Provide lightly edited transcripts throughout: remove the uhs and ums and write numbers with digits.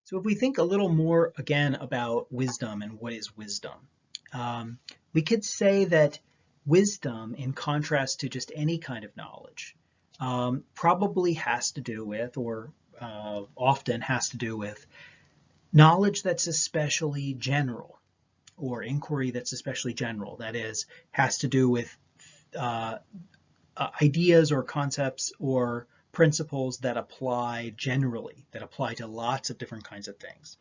So if we think a little more again about wisdom and what is wisdom, we could say that wisdom, in contrast to just any kind of knowledge, probably has to do with, or often has to do with, knowledge that's especially general, or inquiry that's especially general. That is, has to do with ideas or concepts or principles that apply generally, that apply to lots of different kinds of things.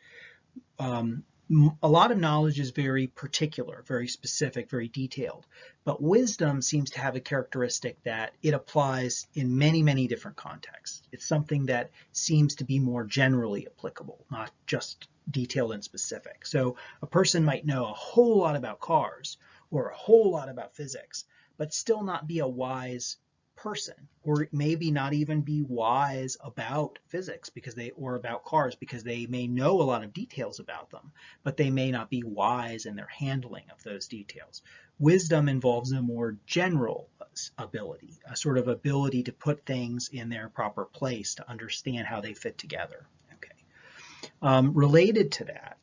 A lot of knowledge is very particular, very specific, very detailed, but wisdom seems to have a characteristic that it applies in many, many different contexts. It's something that seems to be more generally applicable, not just detailed and specific. So a person might know a whole lot about cars or a whole lot about physics, but still not be a wise person, or maybe not even be wise about physics or about cars, because they may know a lot of details about them, but they may not be wise in their handling of those details. Wisdom involves a more general ability, a sort of ability to put things in their proper place, to understand how they fit together. Okay. Related to that,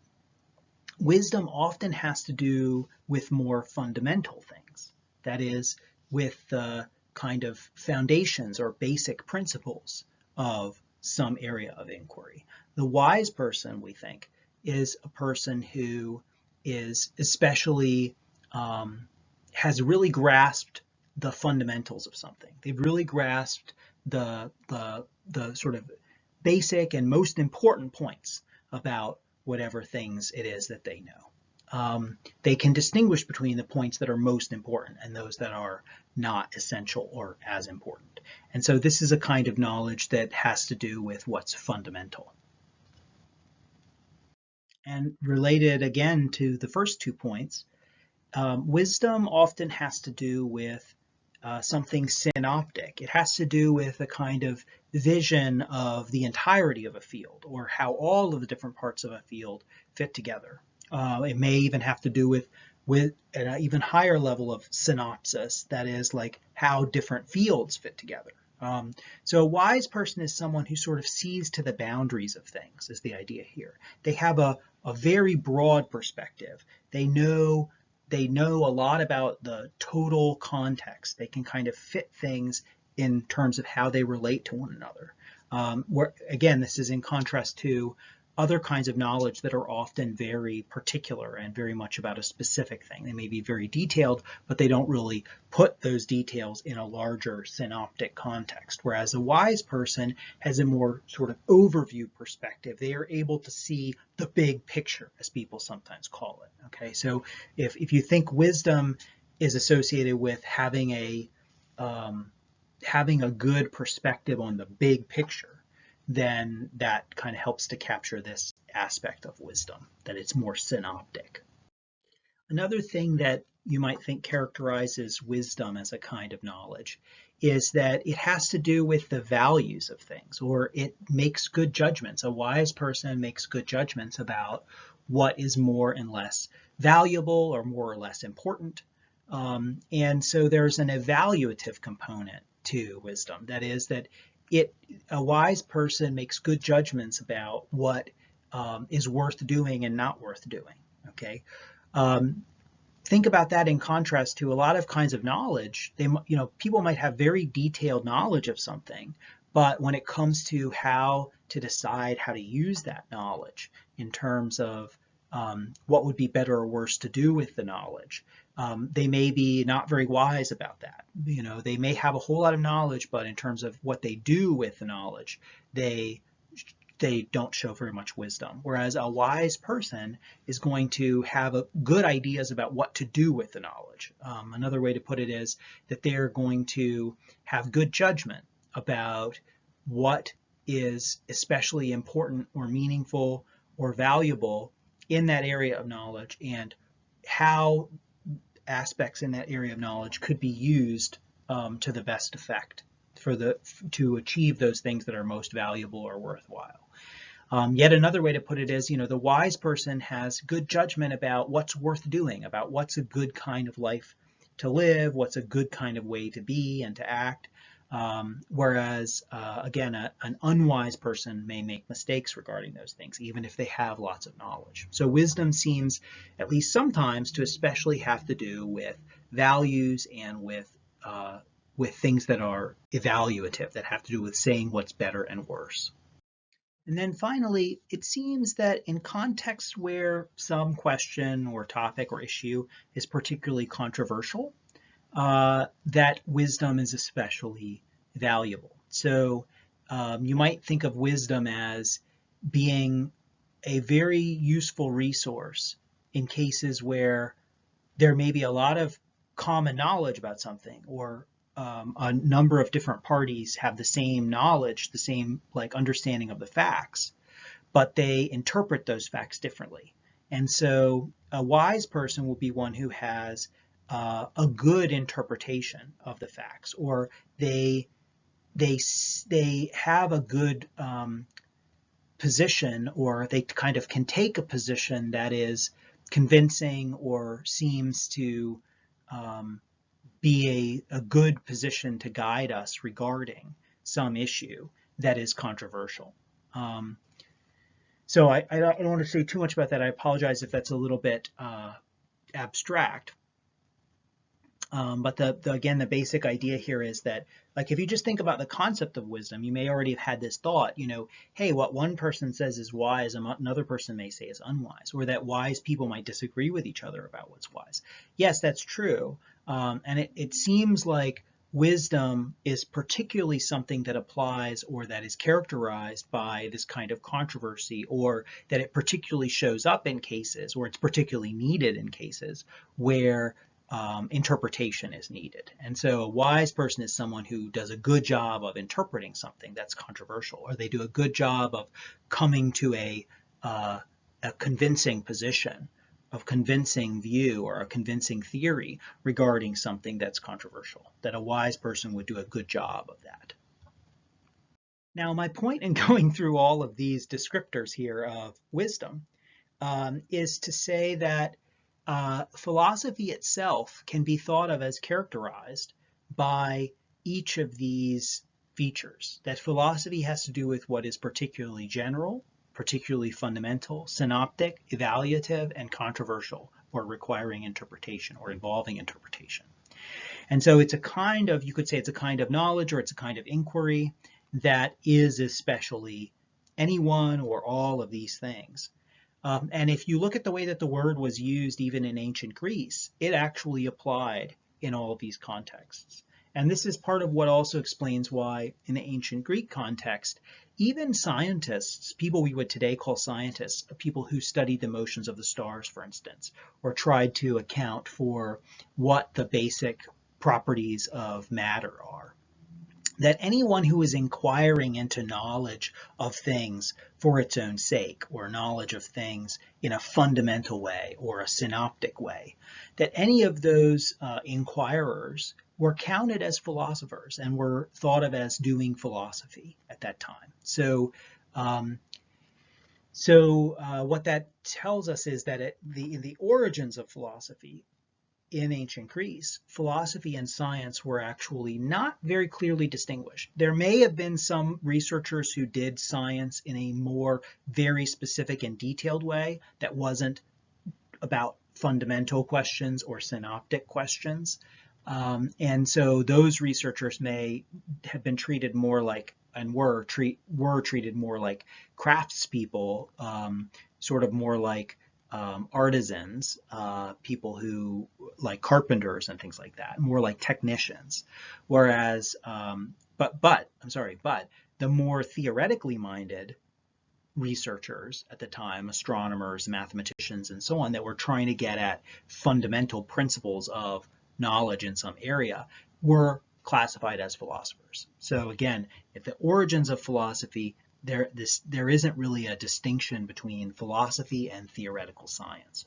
wisdom often has to do with more fundamental things. That is, with the kind of foundations or basic principles of some area of inquiry. The wise person, we think, is a person who is especially has really grasped the fundamentals of something. They've really grasped the sort of basic and most important points about whatever things it is that they know. They can distinguish between the points that are most important and those that are not essential or as important. And so this is a kind of knowledge that has to do with what's fundamental. And related again to the first 2 points, wisdom often has to do with something synoptic. It has to do with a kind of vision of the entirety of a field, or how all of the different parts of a field fit together. It may even have to do with an even higher level of synopsis, that is, like how different fields fit together. So a wise person is someone who sort of sees to the boundaries of things, is the idea here. They have a very broad perspective. They know a lot about the total context. They can kind of fit things in terms of how they relate to one another. Again, this is in contrast to other kinds of knowledge that are often very particular and very much about a specific thing. They may be very detailed, but they don't really put those details in a larger synoptic context. Whereas a wise person has a more sort of overview perspective. They are able to see the big picture, as people sometimes call it. Okay, so if you think wisdom is associated with having a good perspective on the big picture, then that kind of helps to capture this aspect of wisdom, that it's more synoptic. Another thing that you might think characterizes wisdom as a kind of knowledge is that it has to do with the values of things, or it makes good judgments. A wise person makes good judgments about what is more and less valuable or more or less important. And so there's an evaluative component to wisdom. That is, that a wise person makes good judgments about what is worth doing and not worth doing. Okay, think about that in contrast to a lot of kinds of knowledge. People might have very detailed knowledge of something, but when it comes to how to decide how to use that knowledge in terms of what would be better or worse to do with the knowledge, they may be not very wise about that. They may have a whole lot of knowledge, but in terms of what they do with the knowledge, they don't show very much wisdom. Whereas a wise person is going to have good ideas about what to do with the knowledge. Another way to put it is that they're going to have good judgment about what is especially important or meaningful or valuable in that area of knowledge, and how aspects in that area of knowledge could be used to the best effect to achieve those things that are most valuable or worthwhile. Yet another way to put it is, the wise person has good judgment about what's worth doing, about what's a good kind of life to live, what's a good kind of way to be and to act. Whereas, again, an unwise person may make mistakes regarding those things, even if they have lots of knowledge. So wisdom seems, at least sometimes, to especially have to do with values and with things that are evaluative, that have to do with saying what's better and worse. And then finally, it seems that in contexts where some question or topic or issue is particularly controversial, that wisdom is especially valuable. So you might think of wisdom as being a very useful resource in cases where there may be a lot of common knowledge about something, or a number of different parties have the same knowledge, the same understanding of the facts, but they interpret those facts differently. And so a wise person will be one who has a good interpretation of the facts, or they have a good position, or they kind of can take a position that is convincing or seems to be a good position to guide us regarding some issue that is controversial. So I don't want to say too much about that. I apologize if that's a little bit abstract. But again, the basic idea here is that, if you just think about the concept of wisdom, you may already have had this thought, hey, what one person says is wise, another person may say is unwise, or that wise people might disagree with each other about what's wise. Yes, that's true. And it seems like wisdom is particularly something that applies, or that is characterized by this kind of controversy, or that it particularly shows up in cases, or it's particularly needed in cases where interpretation is needed. And so a wise person is someone who does a good job of interpreting something that's controversial, or they do a good job of coming to a convincing position, of convincing view, or a convincing theory regarding something that's controversial, that a wise person would do a good job of that. Now, my point in going through all of these descriptors here of wisdom is to say that philosophy itself can be thought of as characterized by each of these features. That philosophy has to do with what is particularly general, particularly fundamental, synoptic, evaluative, and controversial, or requiring interpretation, or involving interpretation. And so it's a kind of, you could say it's a kind of knowledge, or it's a kind of inquiry that is especially any one or all of these things. And if you look at the way that the word was used even in ancient Greece, it actually applied in all of these contexts. And this is part of what also explains why in the ancient Greek context, even scientists, people we would today call scientists, people who studied the motions of the stars, for instance, or tried to account for what the basic properties of matter are, that anyone who is inquiring into knowledge of things for its own sake, or knowledge of things in a fundamental way or a synoptic way, that any of those inquirers were counted as philosophers and were thought of as doing philosophy at that time. So what that tells us is that in the origins of philosophy, in ancient Greece, philosophy and science were actually not very clearly distinguished. There may have been some researchers who did science in a more very specific and detailed way that wasn't about fundamental questions or synoptic questions. And so those researchers may have been treated more like, and were treated more like craftspeople, sort of more like artisans, people who, like carpenters and things like that, more like technicians. Whereas, but the more theoretically minded researchers at the time, astronomers, mathematicians, and so on, that were trying to get at fundamental principles of knowledge in some area, were classified as philosophers. So again, at the origins of philosophy, there isn't really a distinction between philosophy and theoretical science.